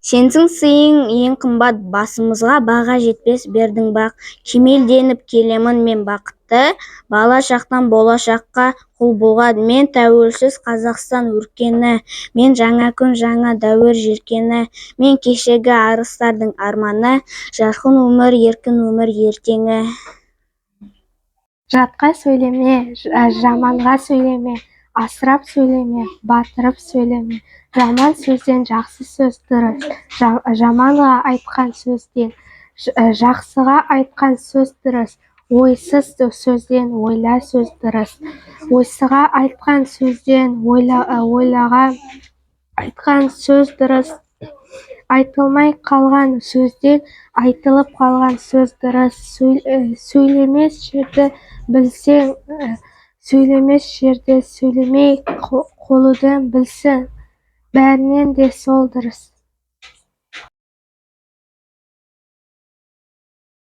Сенсің сыйың ең қымбат, басымызға баға жетпес бердің бақ. Кемелденіп келемін мен бақытты, бала шақтан болашаққа құл болған. Мен тәуелсіз Қазақстан өркені, мен жаңа күн, жаңа дәуір жеркені, мен кешегі арыстардың арманы, жарқын өмір, еркін өмір ертеңі. Жатқа сөйлеме, жаманға сөйлеме, асырап сөйлеме, батырып сөйлеме. Жаман сөзден жақсы сөз дұрыс, жаманға айтқан сөзден жақсыға айтқан сөз дұрыс. Ойсыз сөзден ойла сөз дұрыс. Ойсыға айтқан сөзден ойлаға айтқан сөз дұрыс. Айтылмай қалған сөзден айтылып қалған сөз дұрыс. Сөйлемес жерді білсең, сөйлемес жерде сөйлемей қолуды білсін, бәрінен де сол дұрыс.